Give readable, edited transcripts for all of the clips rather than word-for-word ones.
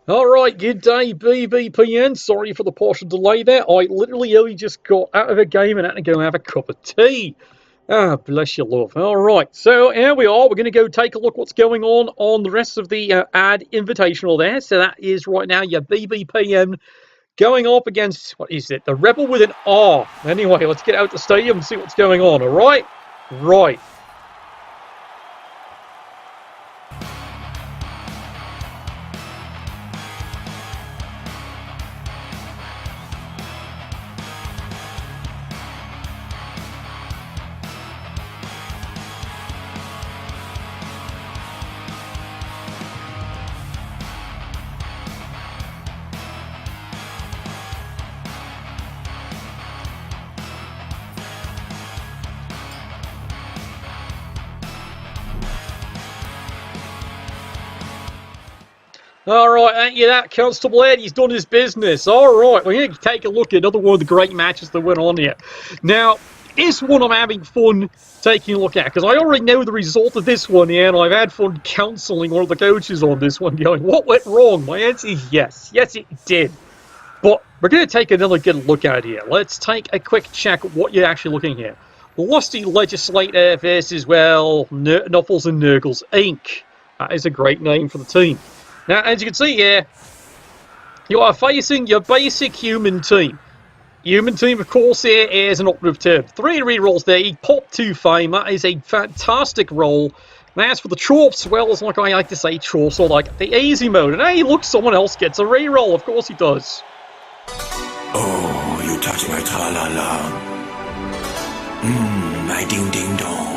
Alright, good day, BBPN. Sorry for the partial delay there. I literally only just got out of a game and had to go have a cup of tea. Ah, bless you, love. Alright, so here we are. We're going to go take a look what's going on the rest of the ad invitational there. So that is right now your BBPN going up against, what is it? The Rebel with an R. Anyway, let's get out the stadium and see what's going on, alright? Right. Alright, ain't you that, Constable Ed? He's done his business. Alright, we're going to take a look at another one of the great matches that went on here. Now, this one I'm having fun taking a look at, because I already know the result of this one here, and I've had fun counselling one of the coaches on this one, going, what went wrong? My answer is yes. Yes, it did. But we're going to take another good look at it here. Let's take a quick check at what you're actually looking at. Lusty Legislator versus, well, Nuffles and Nurgles Inc. That is a great name for the team. Now, as you can see here, you are facing your basic human team. Human team, of course, here is an operative term. 3 rerolls there. He popped 2 fame. That is a fantastic roll. And as for the Chorfs, well, it's like I like to say, Chorfs are like the easy mode. And hey, look, someone else gets a reroll. Of course he does. Oh, you touch my tra-la-la. My ding-ding-dong.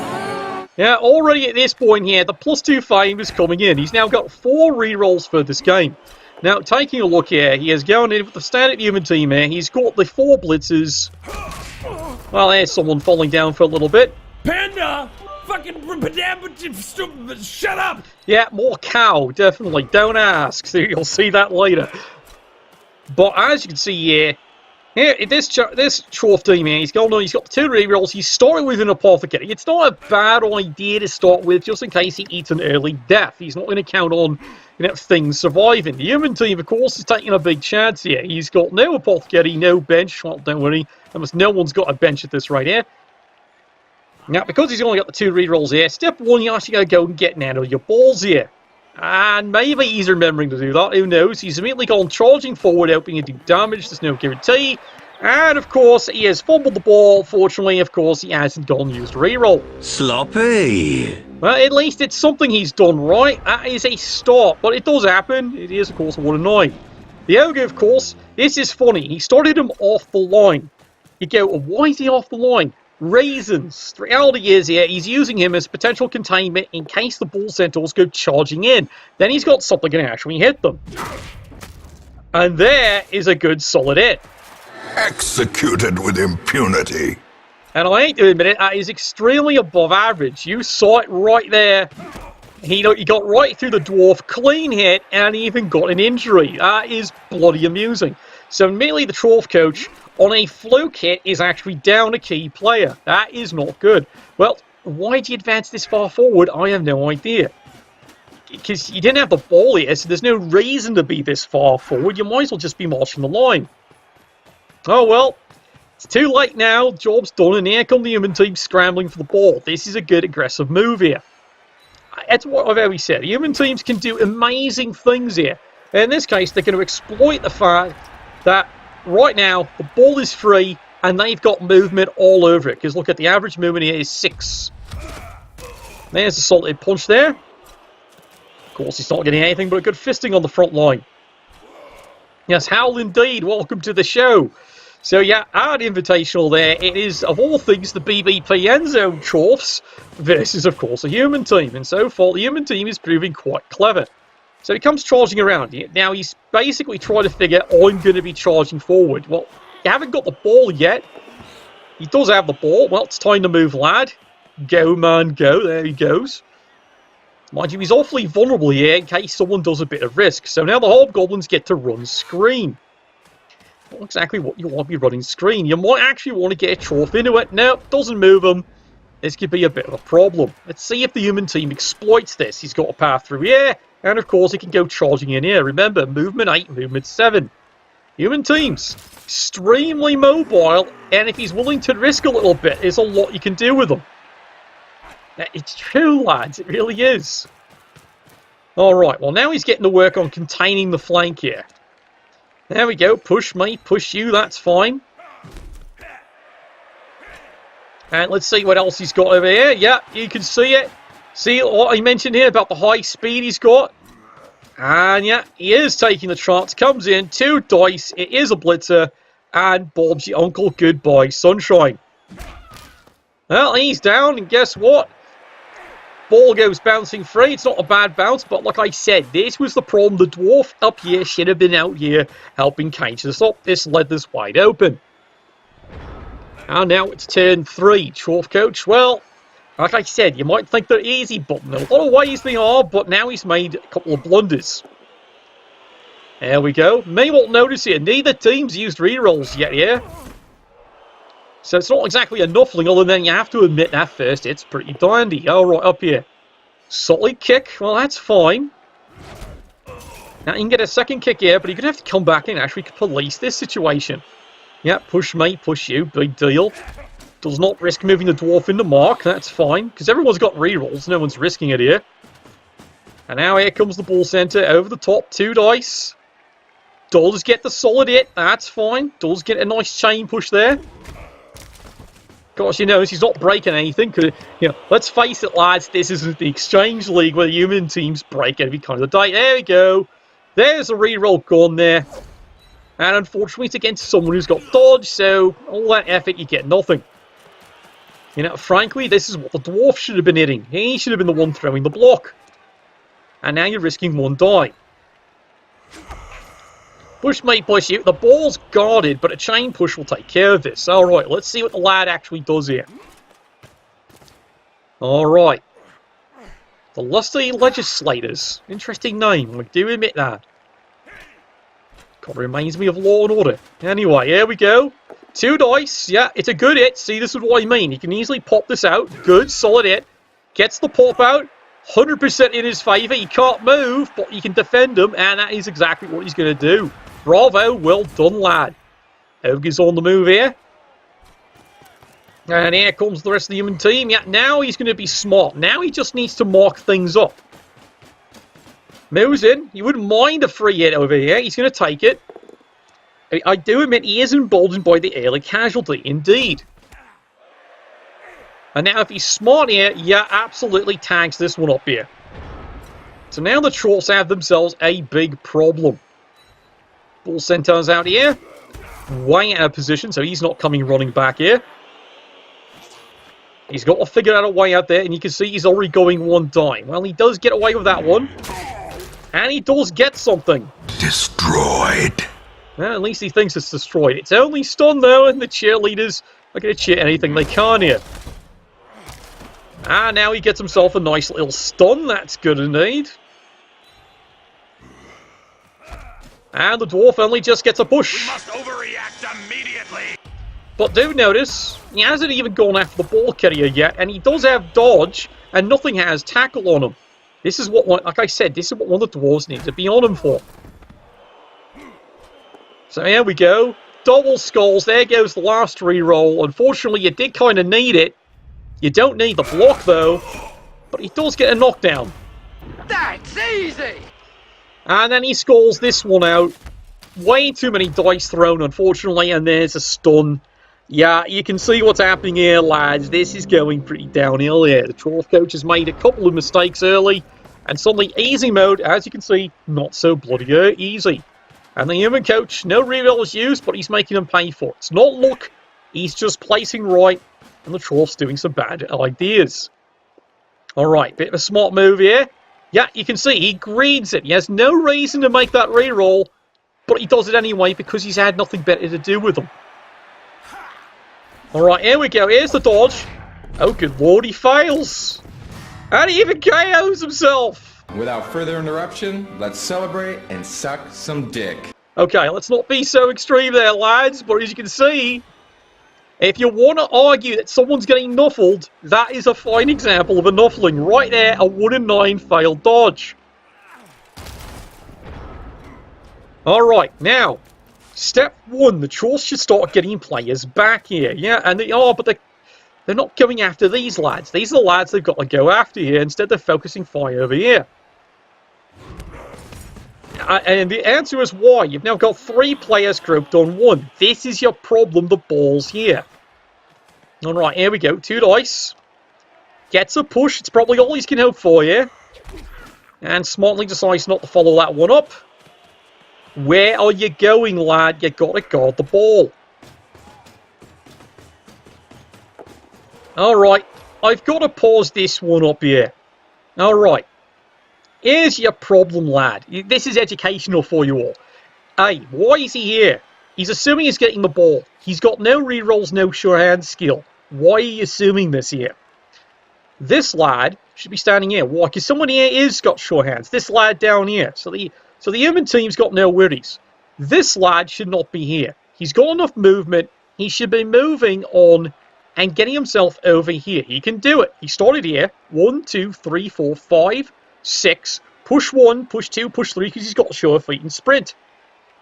Yeah, already at this point here, the +2 fame is coming in. He's now got 4 rerolls for this game. Now, taking a look here, he has gone in with the standard human team here. He's got the 4 blitzers. Well, there's someone falling down for a little bit. Panda! Fucking shut up! Yeah, more cow, definitely. Don't ask. So you'll see that later. But as you can see here, this Chorf team here, he's got 2 rerolls. He's starting with an apothecary. It's not a bad idea to start with, just in case he eats an early death. He's not going to count on things surviving. The human team, of course, is taking a big chance here. He's got no apothecary, no bench. Well, don't worry. Almost no one's got a bench at this right here. Now, because he's only got the 2 rerolls here, step 1, you actually got to go and get out of your balls here. And maybe he's remembering to do that, who knows. He's immediately gone charging forward, hoping to do damage, there's no guarantee. And of course, he has fumbled the ball. Fortunately, of course, he hasn't gone and used a reroll. Sloppy. Well, at least it's something he's done right. That is a start, but it does happen. It is, of course, 1-9. The Ogre, of course, this is funny. He started him off the line. You go, why is he off the line? Reasons. The reality is here, he's using him as potential containment in case the Bull Centaurs go charging in. Then he's got something going to actually hit them. And there is a good solid hit. Executed with impunity. And I hate to admit it, that is extremely above average. You saw it right there. He got right through the dwarf, clean hit, and he even got an injury. That is bloody amusing. So immediately the Chorf coach, on a fluke hit, is actually down a key player. That is not good. Well, why did you advance this far forward? I have no idea. Because you didn't have the ball here, so there's no reason to be this far forward. You might as well just be marching the line. Oh well, it's too late now. Job's done, and here come the human team scrambling for the ball. This is a good aggressive move here. That's what I've always said. Human teams can do amazing things here. In this case, they're going to exploit the fact that right now the ball is free and they've got movement all over it. Because look at the average movement here is 6. There's a solid punch there. Of course, he's not getting anything but a good fisting on the front line. Yes, Howl indeed. Welcome to the show. So yeah, ad invitational there. It is, of all things, the BBPN zone Chorfs versus, of course, a human team. And so far, the human team is proving quite clever. So he comes charging around. Now he's basically trying to figure, I'm going to be charging forward. Well, you haven't got the ball yet. He does have the ball. Well, it's time to move, lad. Go, man, go. There he goes. Mind you, he's awfully vulnerable here in case someone does a bit of risk. So now the Hobgoblins get to run screen. Not exactly what you want to be running screen. You might actually want to get a Chorf into it. No, doesn't move him. This could be a bit of a problem. Let's see if the human team exploits this. He's got a path through here. And of course, he can go charging in here. Remember, movement 8, movement 7. Human teams, extremely mobile, and if he's willing to risk a little bit, there's a lot you can do with them. It's true, lads, it really is. Alright, well now he's getting to work on containing the flank here. There we go, push me, push you, that's fine. And let's see what else he's got over here. Yeah, you can see it. See what I mentioned here about the high speed he's got? And yeah, he is taking the chance. Comes in, 2 dice. It is a blitzer. And Bob's your uncle. Goodbye, sunshine. Well, he's down. And guess what? Ball goes bouncing free. It's not a bad bounce. But like I said, this was the problem. The dwarf up here should have been out here helping cage this up. This led this wide open. And now it's turn 3. Chorf coach. Well, like I said, you might think they're easy, but in a lot of ways they are, but now he's made a couple of blunders. There we go. May not notice here, neither team's used rerolls yet here. So it's not exactly a nuffling, other than you have to admit that first, it's pretty dandy. Alright, up here. Solid kick, well that's fine. Now you can get a second kick here, but you're going to have to come back and actually police this situation. Yeah, push me, push you, big deal. Does not risk moving the dwarf into mark, that's fine, because everyone's got rerolls, no one's risking it here. And now here comes the ball center, over the top, 2 dice. Does get the solid hit, that's fine. Does get a nice chain push there. Of course, you know, he's not breaking anything, because, you know, let's face it, lads, this isn't the Exchange League where human teams break every kind of day. There we go. There's a reroll gone there. And unfortunately, it's against someone who's got dodge, so all that effort, you get nothing. You know, frankly, this is what the dwarf should have been hitting. He should have been the one throwing the block. And now you're risking 1 die. Push might push you. The ball's guarded, but a chain push will take care of this. Alright, let's see what the lad actually does here. Alright. The Lusty Legislators. Interesting name, I do admit that. God, reminds me of Law and Order. Anyway, here we go. 2 dice, yeah, it's a good hit. See, this is what I mean. He can easily pop this out. Good, solid hit. Gets the pop out. 100% in his favour. He can't move, but he can defend him, and that is exactly what he's going to do. Bravo, well done, lad. Ogre's on the move here. And here comes the rest of the human team. Yeah, now he's going to be smart. Now he just needs to mark things up. Moves in. You wouldn't mind a free hit over here. He's going to take it. I do admit he is emboldened by the early casualty, indeed. And now if he's smart here, yeah, absolutely tags this one up here. So now the Chorfs have themselves a big problem. Ball Centaur's out here. Way out of position, so he's not coming running back here. He's got to figure out a way out there, and you can see he's already going 1 die. Well, he does get away with that one. And he does get something. Destroyed. Well, at least he thinks it's destroyed. It's only stunned, though, and the cheerleaders are going to cheer anything they can here. Ah, now he gets himself a nice little stun. That's good indeed. And the dwarf only just gets a push. We must overreact immediately. But do notice, he hasn't even gone after the ball carrier yet, and he does have dodge, and nothing has tackle on him. This is what, like I said, this is what one of the dwarves needs to be on him for. So here we go. Double skulls. There goes the last reroll. Unfortunately, you did kind of need it. You don't need the block, though. But he does get a knockdown. That's easy! And then he scores this one out. Way too many dice thrown, unfortunately. And there's a stun. Yeah, you can see what's happening here, lads. This is going pretty downhill here. The Chorf coach has made a couple of mistakes early. And suddenly, easy mode, as you can see, not so bloody easy. And the human coach, no reroll is used, but he's making them pay for it. It's not luck, he's just placing right, and the Chorf's doing some bad ideas. Alright, bit of a smart move here. Yeah, you can see, he greeds it. He has no reason to make that reroll, but he does it anyway because he's had nothing better to do with them. Alright, here we go. Here's the dodge. Oh, good lord, he fails. And he even KOs himself. Without further interruption, let's celebrate and suck some dick. Okay, let's not be so extreme there, lads, but as you can see, if you want to argue that someone's getting nuffled, that is a fine example of a nuffling. Right there, a 1 in 9 failed dodge. Alright, now, step one, the Chorfs should start getting players back here. Yeah, and they are, but they're not going after these lads. These are the lads they've got to go after here. Instead, they're focusing fire over here. And the answer is why. You've now got 3 players grouped on 1. This is your problem. The ball's here. Alright, here we go. 2 dice. Gets a push. It's probably all he's can hope for here. And smartly decides not to follow that one up. Where are you going, lad? You got to guard the ball. Alright, I've got to pause this one up here. Alright. Here's your problem, lad. This is educational for you all. Hey, why is he here? He's assuming he's getting the ball. He's got no rerolls, no sure hand skill. Why are you assuming this here? This lad should be standing here. Why? Because someone here is got sure hands. This lad down here. So the human team's got no worries. This lad should not be here. He's got enough movement. He should be moving on and getting himself over here. He can do it. He started here. 1, 2, 3, 4, 5, 6. Push 1, push 2, push 3 because he's got sure feet and sprint.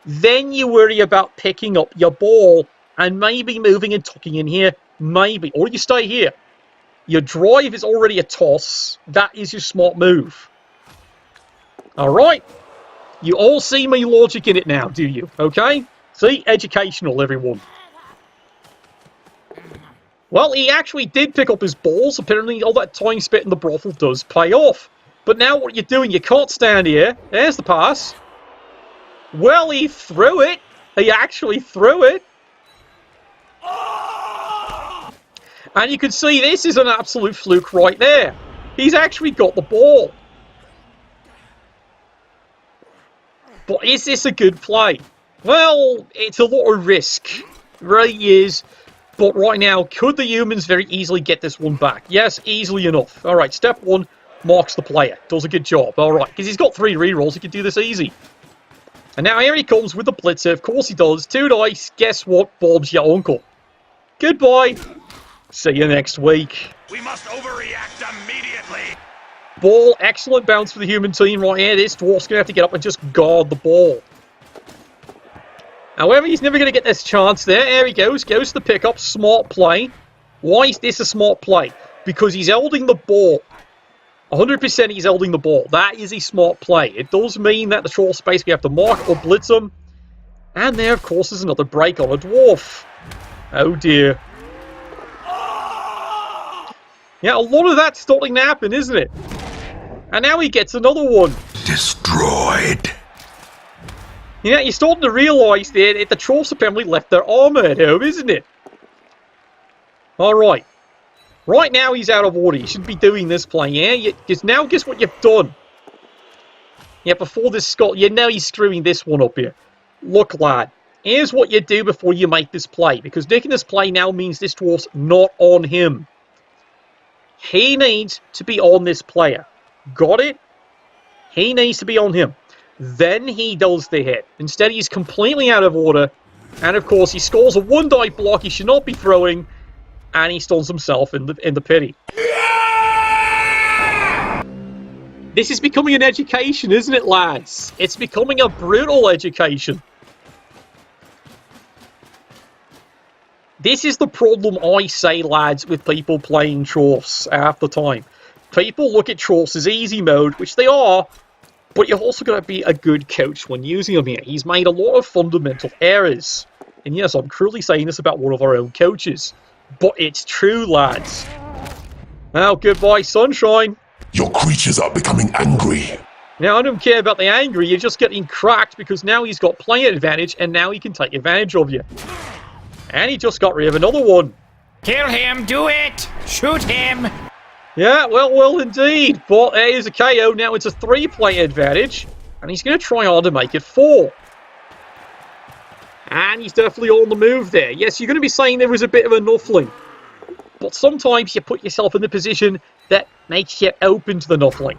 Then you worry about picking up your ball and maybe moving and tucking in here. Maybe. Or you stay here. Your drive is already a toss. That is your smart move. Alright. You all see my logic in it now, do you? Okay? See? Educational, everyone. Well, he actually did pick up his balls. Apparently, all that time spent in the brothel does pay off. But now what you're doing, you can't stand here. There's the pass. Well, he threw it. He actually threw it. And you can see this is an absolute fluke right there. He's actually got the ball. But is this a good play? Well, it's a lot of risk. It really is. But right now, could the humans very easily get this one back? Yes, easily enough. Alright, step 1, marks the player. Does a good job. Alright, because he's got 3 rerolls, he can do this easy. And now here he comes with the blitzer. Of course he does. 2 dice. Guess what? Bob's your uncle. Goodbye. See you next week. We must overreact immediately. Ball. Excellent bounce for the human team right here. This dwarf's going to have to get up and just guard the ball. However, he's never going to get this chance there. There he goes. Goes to the pickup. Smart play. Why is this a smart play? Because he's holding the ball. 100% he's holding the ball. That is a smart play. It does mean that the troll space we have to mark or blitz him. And there, of course, is another break on a dwarf. Oh, dear. Yeah, a lot of that's starting to happen, isn't it? And now he gets another one. Destroyed. Yeah, you're starting to realise that the trolls apparently left their armour at home, isn't it? Alright. Right now he's out of order. You shouldn't be doing this play, yeah? Now guess what you've done? Yeah, before this Scott, yeah, now he's screwing this one up here. Look, lad. Here's what you do before you make this play. Because making this play now means this dwarf's not on him. He needs to be on this player. Got it? He needs to be on him. Then he does the hit. Instead, he's completely out of order. And, of course, he scores a 1-die block he should not be throwing. And he stuns himself in the pity. This is becoming an education, isn't it, lads? It's becoming a brutal education. This is the problem, I say, lads, with people playing Chorfs half the time. People look at Chorfs as easy mode, which they are, but you've also got to be a good coach when using them here. He's made a lot of fundamental errors. And yes, I'm cruelly saying this about one of our own coaches. But it's true, lads. Now, goodbye, sunshine. Your creatures are becoming angry. Now, I don't care about the angry. You're just getting cracked because now he's got player advantage and now he can take advantage of you. And he just got rid of another one. Kill him, do it! Shoot him! Yeah, well, indeed. But there's a KO. Now it's a 3-player advantage. And he's going to try hard to make it 4. And he's definitely on the move there. Yes, you're going to be saying there was a bit of a nuffling. But sometimes you put yourself in the position that makes you open to the nuffling.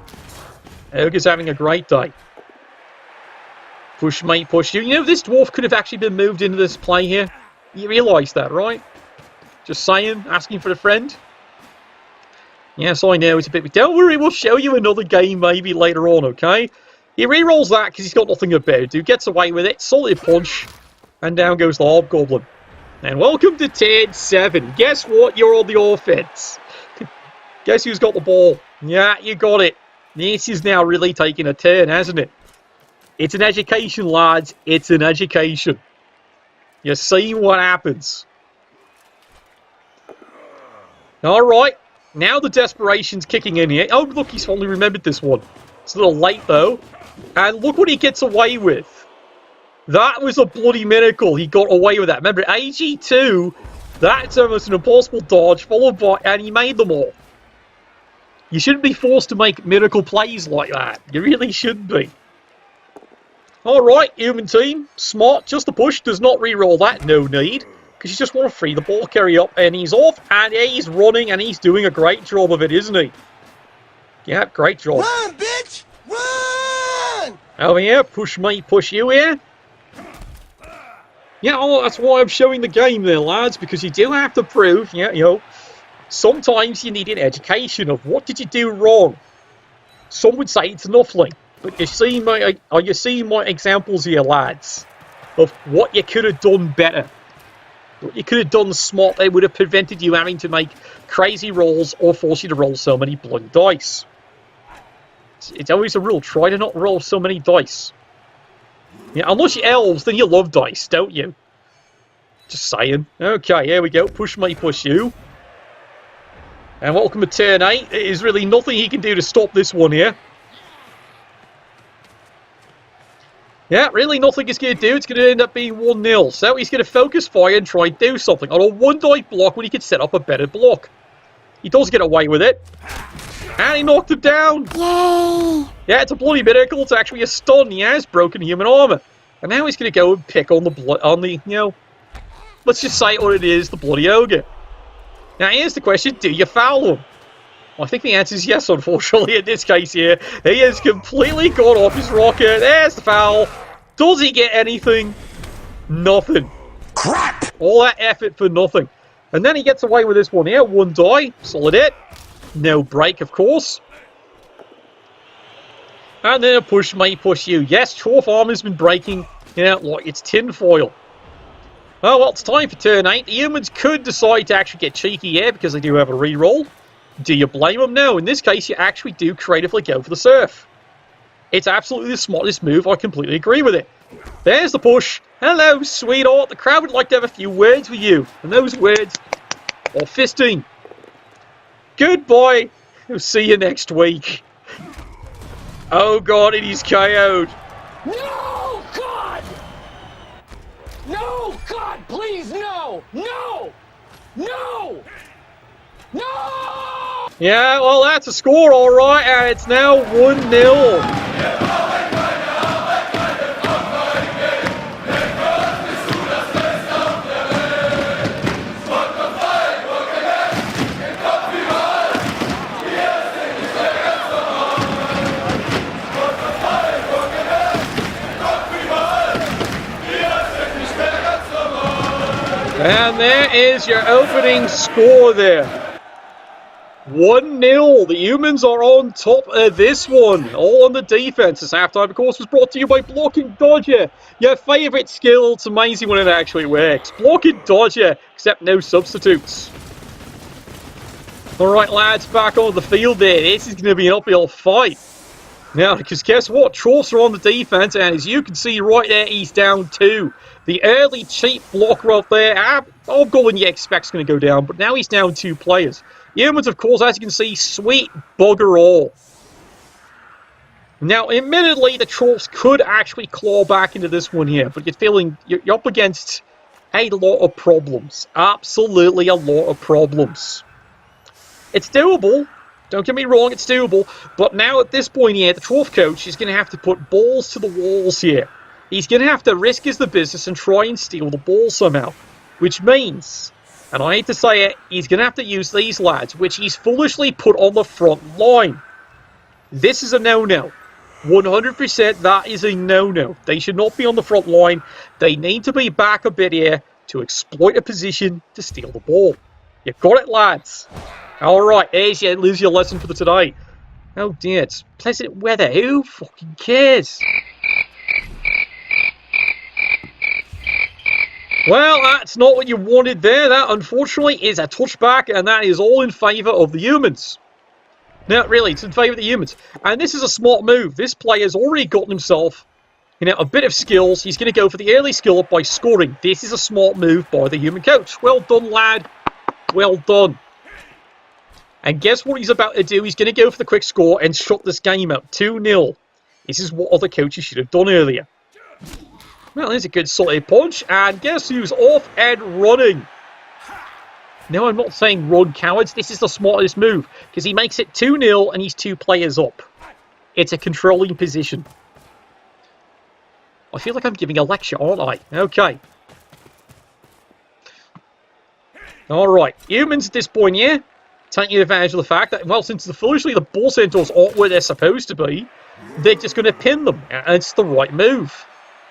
Ogre's having a great day. Push, mate, push you. You know, this dwarf could have actually been moved into this play here. You realise that, right? Just saying, asking for a friend. Yes, I know, it's a bit... Don't worry, we'll show you another game maybe later on, okay? He re-rolls that because he's got nothing about to. Gets away with it. Solid punch. And down goes the Hobgoblin. And welcome to turn 7. Guess what? You're on the offense. Guess who's got the ball? Yeah, you got it. This is now really taking a turn, hasn't it? It's an education, lads. It's an education. You see what happens. Alright. Now the desperation's kicking in here. Oh, look, he's finally remembered this one. It's a little late, though. And look what he gets away with. That was a bloody miracle. He got away with that. Remember, AG2, that's almost an impossible dodge, followed by, and he made them all. You shouldn't be forced to make miracle plays like that. You really shouldn't be. Alright, human team. Smart, just a push. Does not re-roll that. No need. Because you just want to free the ball carrier up. And he's off. And he's running. And he's doing a great job of it, isn't he? Yeah, great job. Run, bitch! Run! Oh, yeah. Push me, push you here. Yeah, oh, that's why I'm showing the game there, lads. Because you do have to prove, yeah, you know, sometimes you need an education of what did you do wrong. Some would say it's nothing. But you see my examples here, lads, of what you could have done better. What you could have done smart. They would have prevented you having to make crazy rolls or force you to roll so many bloody dice. It's always a rule. Try to not roll so many dice. Yeah, unless you're elves, then you love dice, don't you? Just saying. Okay, here we go. Push me, push you. And welcome to turn 8. There is really nothing he can do to stop this one here. Yeah, really nothing he's going to do. It's going to end up being 1-0. So he's going to focus fire and try and do something on a 1-die block when he could set up a better block. He does get away with it. And he knocked him down. Yay! Yeah, it's a bloody miracle. It's actually a stun. He has broken human armor. And now he's going to go and pick on the, you know, let's just say what it is, the bloody ogre. Now here's the question, do you foul him? Well, I think the answer is yes, unfortunately, in this case here. He has completely gone off his rocker. There's the foul. Does he get anything? Nothing. Crap! All that effort for nothing. And then he gets away with this one here. 1 die. Solid hit. No break, of course. And then a push me, push you. Yes, Chorf armor's been breaking. Yeah, like it's tinfoil. Oh, well, it's time for turn 8. The humans could decide to actually get cheeky here because they do have a reroll. Do you blame them? No. In this case, you actually do creatively go for the surf. It's absolutely the smartest move. I completely agree with it. There's the push. Hello, sweetheart. The crowd would like to have a few words with you. And those words are fisting. Goodbye. We'll see you next week. Oh, God, it is KO'd. No, God! No, God, please, no! No! No! No! Yeah, well, that's a score, all right, and it's now 1-0. And there is your opening score there. 1-0. The humans are on top of this one. All on the defense. This halftime, of course, was brought to you by Block and Dodger. Your favourite skill. It's amazing when it actually works. Block and Dodger, except no substitutes. Alright, lads, back on the field there. This is going to be an uphill fight. Now, because guess what? Chorfs are on the defense, and as you can see right there, he's down 2. The early cheap blocker up there, Hobgoblin you expect's going to go down, but now he's down 2 players. Humans, of course, as you can see, sweet bugger all. Now, admittedly, the Chorfs could actually claw back into this one here, but you're up against a lot of problems. Absolutely a lot of problems. It's doable. Don't get me wrong, it's doable. But now at this point here, the Chorf coach is going to have to put balls to the walls here. He's going to have to risk his business and try and steal the ball somehow. Which means, and I hate to say it, he's going to have to use these lads, which he's foolishly put on the front line. This is a no-no. 100% that is a no-no. They should not be on the front line. They need to be back a bit here to exploit a position to steal the ball. You've got it, lads. Alright, here's your lesson for the today. Oh dear, it's pleasant weather. Who fucking cares? Well, that's not what you wanted there. That, unfortunately, is a touchback, and that is all in favour of the humans. No, really, it's in favour of the humans. And this is a smart move. This player's already gotten himself, a bit of skills. He's going to go for the early skill up by scoring. This is a smart move by the human coach. Well done, lad. Well done. And guess what he's about to do? He's going to go for the quick score and shut this game out. 2-0. This is what other coaches should have done earlier. Well, there's a good solid punch. And guess who's off and running? No, I'm not saying run, cowards. This is the smartest move. Because he makes it 2-0 and he's 2 players up. It's a controlling position. I feel like I'm giving a lecture, aren't I? Okay. Alright. Humans at this point here, taking advantage of the fact that, well, since foolishly the ball centaurs aren't where they're supposed to be, they're just going to pin them. And it's the right move.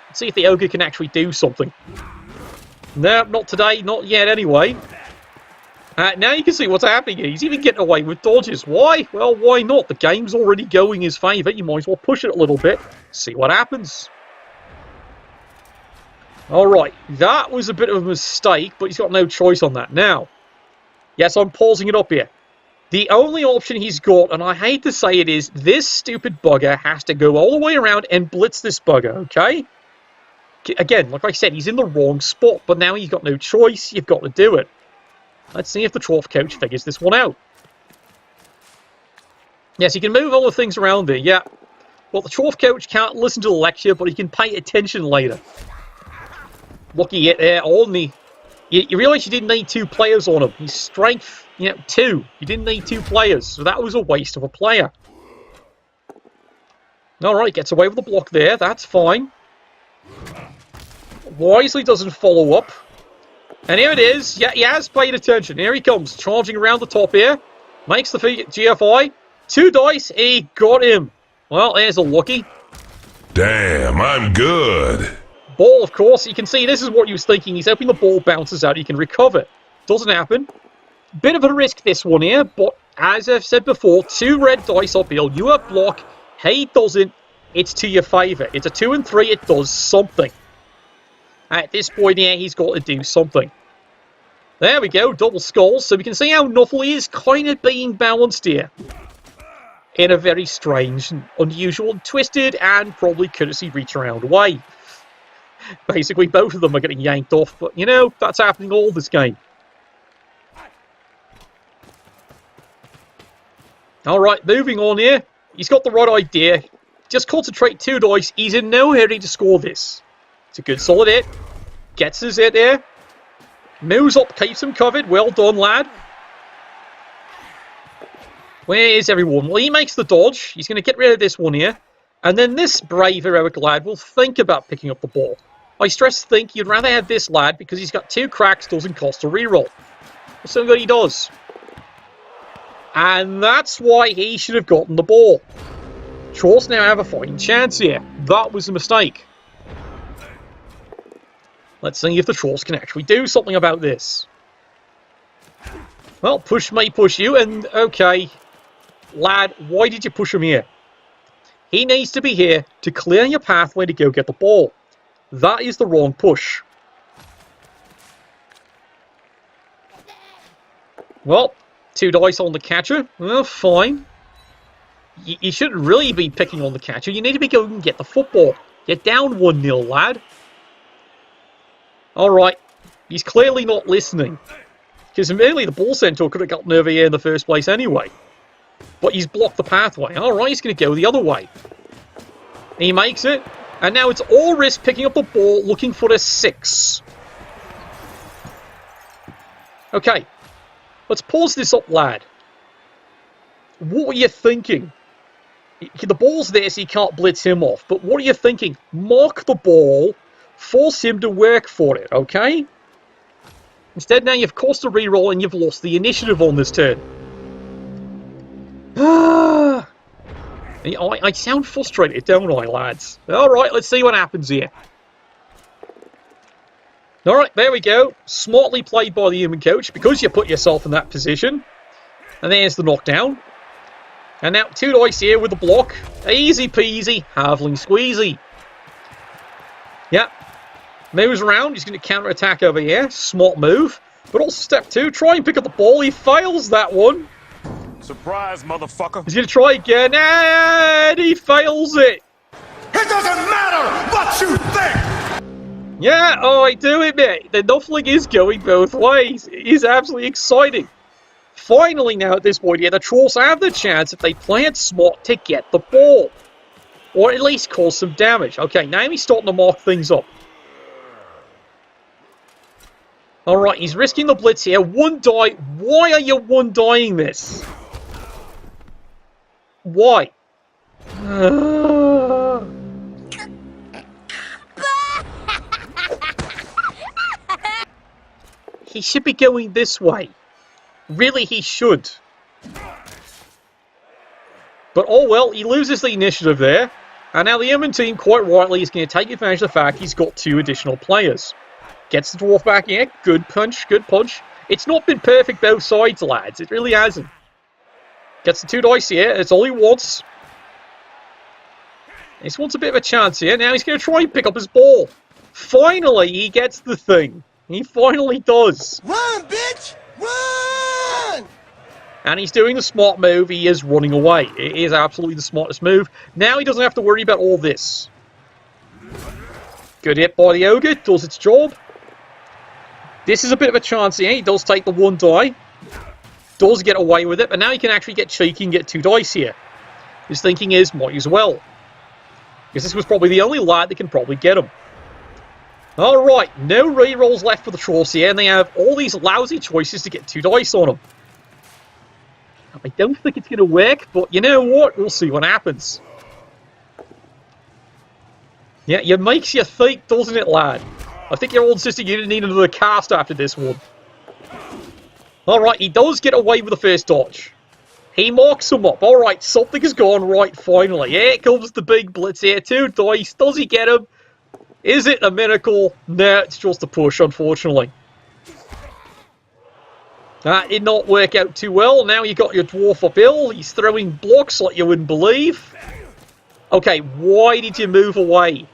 Let's see if the ogre can actually do something. No, not today. Not yet, anyway. Now you can see what's happening here. He's even getting away with dodges. Why? Well, why not? The game's already going his favour. You might as well push it a little bit. See what happens. Alright, that was a bit of a mistake, but he's got no choice on that. Now, yes, I'm pausing it up here. The only option he's got, and I hate to say it, is this stupid bugger has to go all the way around and blitz this bugger, okay? Again, like I said, he's in the wrong spot, but now he's got no choice. You've got to do it. Let's see if the Chorf coach figures this one out. Yes, he can move all the things around there, yeah. Well, the Chorf coach can't listen to the lecture, but he can pay attention later. Lucky it there, only. You realise you didn't need 2 players on him. His strength, 2. You didn't need 2 players, so that was a waste of a player. Alright, gets away with the block there, that's fine. Wisely doesn't follow up. And here it is. Yeah, he has paid attention. Here he comes, charging around the top here. Makes the GFI. 2 dice, he got him. Well, there's a lucky. Damn, I'm good. Ball, of course. You can see this is what he was thinking. He's hoping the ball bounces out. He can recover. Doesn't happen. Bit of a risk, this one here. But as I've said before, 2 red dice uphill. You have block. He doesn't. It's to your favour. It's a 2 and 3. It does something. At this point here, he's got to do something. There we go. Double skulls. So we can see how Nuffle is kind of being balanced here. In a very strange, unusual, twisted, and probably courtesy reach around way. Basically, both of them are getting yanked off, but, that's happening all this game. Alright, moving on here. He's got the right idea. Just concentrate 2 dice. He's in no hurry to score this. It's a good solid hit. Gets his hit there. Moves up, keeps him covered. Well done, lad. Where is everyone? Well, he makes the dodge. He's going to get rid of this one here. And then this brave, heroic lad will think about picking up the ball. I stress think you'd rather have this lad because he's got 2 cracks, doesn't cost a reroll. So good he does. And that's why he should have gotten the ball. Chorfs now have a fighting chance here. That was a mistake. Let's see if the Chorfs can actually do something about this. Well, push may push you, and okay. Lad, why did you push him here? He needs to be here to clear your pathway to go get the ball. That is the wrong push. Well, 2 dice on the catcher. Well, fine. You shouldn't really be picking on the catcher. You need to be going and get the football. You're down 1-0, lad. Alright. He's clearly not listening. Because really the ball centaur could have gotten over here in the first place anyway. But he's blocked the pathway. Alright, he's going to go the other way. He makes it. And now it's all risk picking up the ball, looking for a 6. Okay. Let's pause this up, lad. What were you thinking? The ball's there, so you can't blitz him off. But what are you thinking? Mark the ball. Force him to work for it, okay? Instead, now you've cost a reroll and you've lost the initiative on this turn. I sound frustrated, don't I, lads? Alright, let's see what happens here. Alright, there we go. Smartly played by the human coach, because you put yourself in that position. And there's the knockdown. And now 2 dice here with the block. Easy peasy, halfling squeezy. Yep. Moves around, he's going to counter-attack over here. Smart move. But also step 2, try and pick up the ball. He fails that one. Surprise, motherfucker. He's going to try again, and he fails it. It doesn't matter what you think! Yeah, oh, I do admit, the Nuffling is going both ways. It is absolutely exciting. Finally, now at this point here, the Chorfs have the chance, if they play it smart, to get the ball. Or at least cause some damage. Okay, now he's starting to mark things up. Alright, he's risking the blitz here. 1 die. Why are you 1-dying this? Why? He should be going this way. Really, he should. But oh well, he loses the initiative there. And now the Human team, quite rightly, is going to take advantage of the fact he's got 2 additional players. Gets the Dwarf back here. Good punch, good punch. It's not been perfect both sides, lads. It really hasn't. Gets the 2 dice here. It's all he wants. This wants a bit of a chance here. Now he's going to try and pick up his ball. Finally, he gets the thing. He finally does. Run, bitch! Run! And he's doing the smart move. He is running away. It is absolutely the smartest move. Now he doesn't have to worry about all this. Good hit by the Ogre. Does its job. This is a bit of a chance here. He does take the 1 die. Does get away with it. But now he can actually get cheeky and get 2 dice here. His thinking is, might as well. Because this was probably the only lad that can probably get him. Alright, no rerolls left for the Chorfs here. And they have all these lousy choices to get 2 dice on them. I don't think it's going to work. But you know what? We'll see what happens. Yeah, it makes you think, doesn't it, lad? I think you're all insisting you didn't need another cast after this one. Alright, he does get away with the first dodge. He marks him up. Alright, something has gone right finally. Here comes the big blitz here. 2 dice. Does he get him? Is it a miracle? No, it's just a push, unfortunately. That did not work out too well. Now you got your Dwarf uphill. He's throwing blocks like you wouldn't believe. Okay, why did you move away?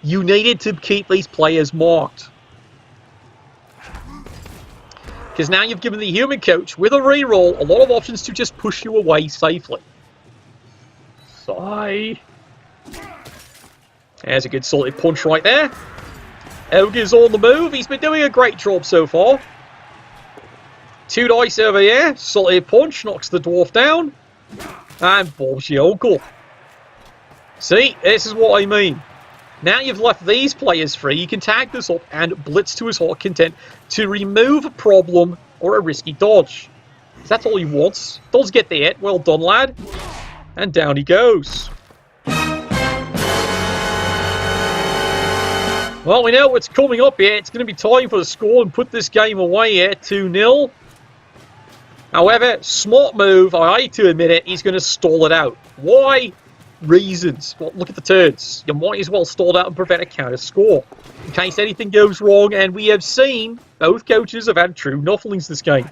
You needed to keep these players marked. Because now you've given the Human coach, with a reroll, a lot of options to just push you away safely. Sigh. There's a good solid punch right there. Ogre's on the move. He's been doing a great job so far. 2 dice over here. Solid punch. Knocks the Dwarf down. And bobs your uncle. See? This is what I mean. Now you've left these players free, you can tag this up and blitz to his heart content to remove a problem or a risky dodge. That's all he wants. Does get the hit. Well done, lad. And down he goes. Well, we know what's coming up here. It's going to be time for the score and put this game away here. 2-0. However, smart move, I hate to admit it, he's going to stall it out. Why? Reasons. Well, look at the turns. You might as well stall out and prevent a counter score in case anything goes wrong, and we have seen both coaches have had true nufflings this game.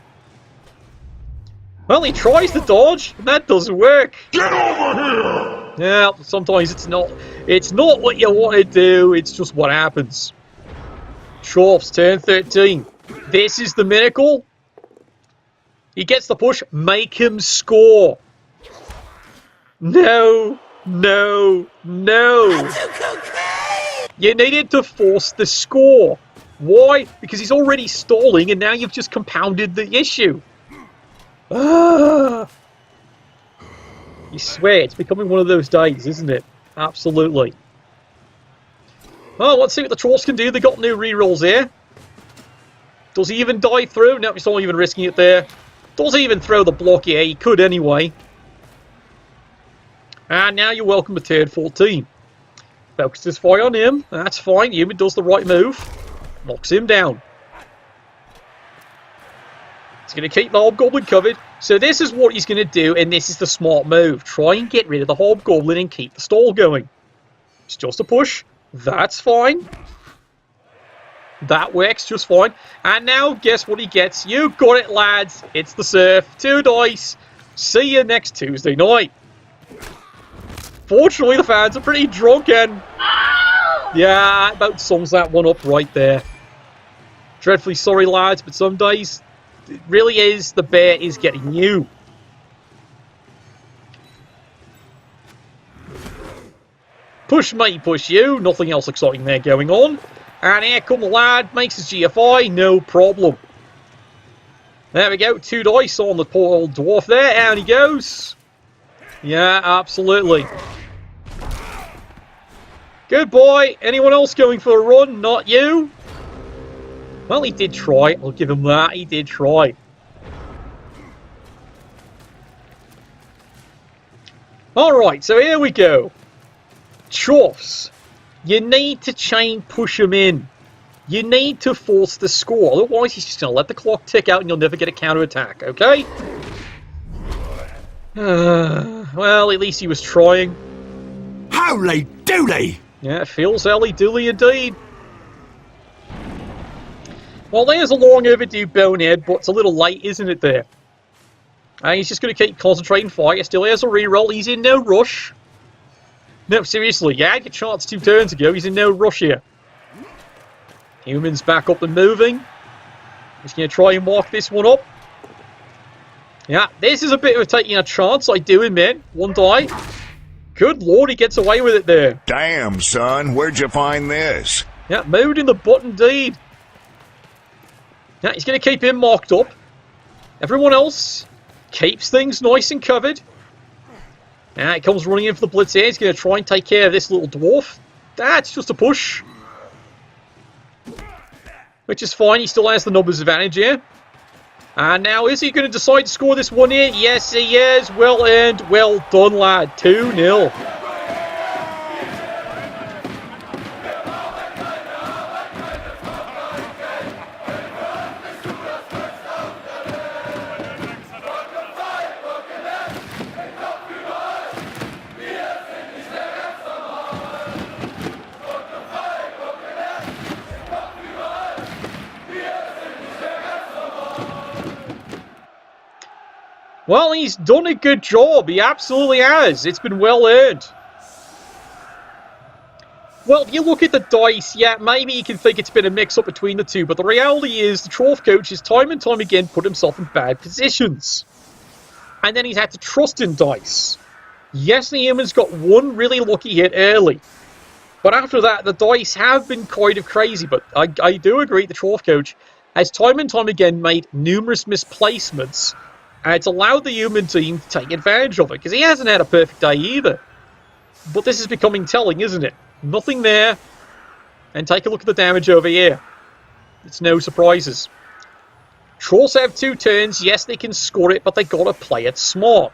Well, he tries to dodge, and that doesn't work. Get over here! Yeah, sometimes it's not what you want to do, it's just what happens. Chorfs, turn 13. This is the miracle. He gets the push. Make him score. No. No. No. You needed to force the score. Why? Because he's already stalling and now you've just compounded the issue. You swear, it's becoming one of those days, isn't it? Absolutely. Well, let's see what the Chorfs can do. They got new rerolls here. Does he even die through? No, he's not even risking it there. Does he even throw the block here? He could anyway. And now you're welcome to turn 14. Focus his fire on him. That's fine. Human does the right move. Knocks him down. He's going to keep the Hobgoblin covered. So this is what he's going to do, and this is the smart move. Try and get rid of the Hobgoblin and keep the stall going. It's just a push. That's fine. That works just fine. And now, guess what he gets? You got it, lads. It's the surf. 2 dice. See you next Tuesday night. Unfortunately, the fans are pretty drunk, and yeah, about sums that one up right there. Dreadfully sorry, lads, but some days it really is the bear is getting you. Push me, push you. Nothing else exciting there going on. And here come the lad, makes his GFI, no problem. There we go, 2 dice on the poor old dwarf there, and he goes. Yeah, absolutely. Good boy. Anyone else going for a run? Not you? Well, he did try. I'll give him that. He did try. Alright, so here we go. Chorfs. You need to chain push him in. You need to force the score. Otherwise, he's just going to let the clock tick out and you'll never get a counter-attack, okay? Well, at least he was trying. Holy dooly! Yeah, it feels helly-dooley indeed. Well, there's a long overdue bonehead, but it's a little late, isn't it, there? And he's just going to keep concentrating fire. Still has a reroll. He's in no rush. No, seriously, you had your chance 2 turns ago. He's in no rush here. Humans back up and moving. He's going to try and mark this one up. Yeah, this is a bit of taking a chance, I do admit. 1 die. Good lord, he gets away with it there. Damn, son, where'd you find this? Yeah, moved in the butt indeed. Yeah, he's going to keep him marked up. Everyone else keeps things nice and covered. Now he comes running in for the blitz here. He's going to try and take care of this little dwarf. That's just a push. Which is fine. He still has the numbers advantage here. And now is he going to decide to score this one here? Yes, he is. Well earned. Well done, lad. 2-0. Well, he's done a good job. He absolutely has. It's been well earned. Well, if you look at the dice, yeah, maybe you can think it's been a mix-up between the two, but the reality is the Chorf coach has time and time again put himself in bad positions. And then he's had to trust in dice. Yes, the humans got 1 really lucky hit early. But after that, the dice have been kind of crazy. But I do agree the Chorf coach has time and time again made numerous misplacements. And it's allowed the human team to take advantage of it. Because he hasn't had a perfect day either. But this is becoming telling, isn't it? Nothing there. And take a look at the damage over here. It's no surprises. Trolls have 2 turns. Yes, they can score it, but they got to play it smart.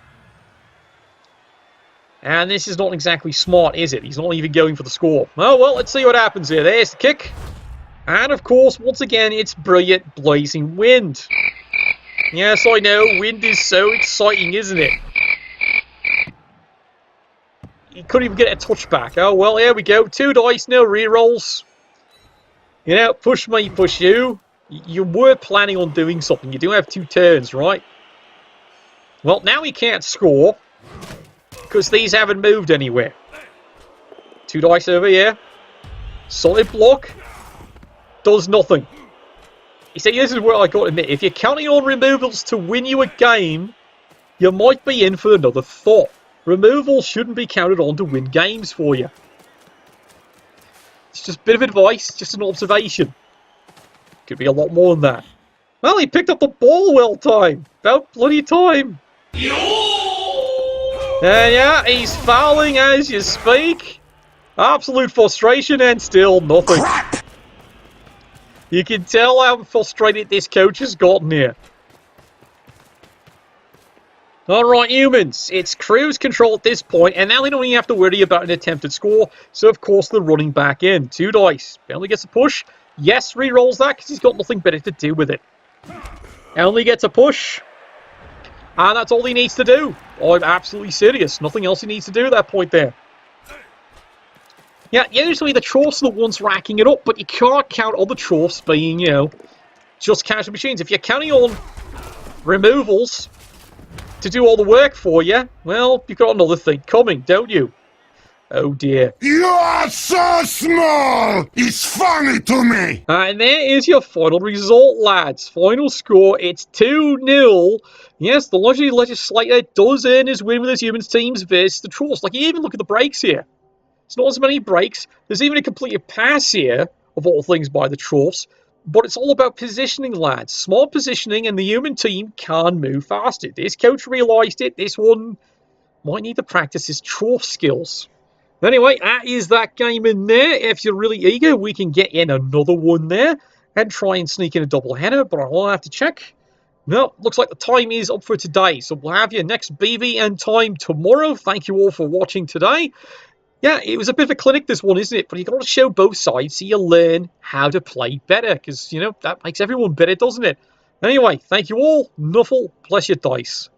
And this is not exactly smart, is it? He's not even going for the score. Oh, well, let's see what happens here. There's the kick. And, of course, once again, it's brilliant blazing wind. Yes, I know. Wind is so exciting, isn't it? He couldn't even get a touchback. Oh, well, here we go. 2 dice, no rerolls. You know, push me, push you. You were planning on doing something. You do have 2 turns, right? Well, now he can't score. Because these haven't moved anywhere. 2 dice over here. Solid block. Does nothing. You see, this is where I got to admit. If you're counting on removals to win you a game, you might be in for another thought. Removals shouldn't be counted on to win games for you. It's just a bit of advice, just an observation. Could be a lot more than that. Well, he picked up the ball well timed. About bloody time. And yeah, he's fouling as you speak. Absolute frustration and still nothing. Crap! You can tell how frustrated this coach has gotten here. Alright, humans. It's cruise control at this point, and now they don't even have to worry about an attempted score, so of course they're running back in. 2 dice. Only gets a push. Yes, re-rolls that because he's got nothing better to do with it. Only gets a push. And that's all he needs to do. I'm absolutely serious. Nothing else he needs to do at that point there. Yeah, usually the Chorfs are the ones racking it up, but you can't count all the Chorfs being, you know, just casual machines. If you're counting on removals to do all the work for you, well, you've got another thing coming, don't you? Oh dear. You are so small! It's funny to me! And there is your final result, lads. Final score, it's 2-0. Yes, the Logic Legislator does earn his win with his humans teams versus the Trolls. Like, you even look at the breaks here. It's not as many breaks. There's even a completed pass here, of all things, by the Chorfs. But it's all about positioning, lads. Smart positioning, and the human team can move faster. This coach realised it. This one might need to practice his Chorf skills. Anyway, that is that game in there. If you're really eager, we can get in another one there and try and sneak in a double header, but I'll have to check. No, looks like the time is up for today, so we'll have your next BBN time tomorrow. Thank you all for watching today. Yeah, it was a bit of a clinic, this one, isn't it? But you've got to show both sides so you learn how to play better, because, you know, that makes everyone better, doesn't it? Anyway, thank you all. Nuffle, bless your dice.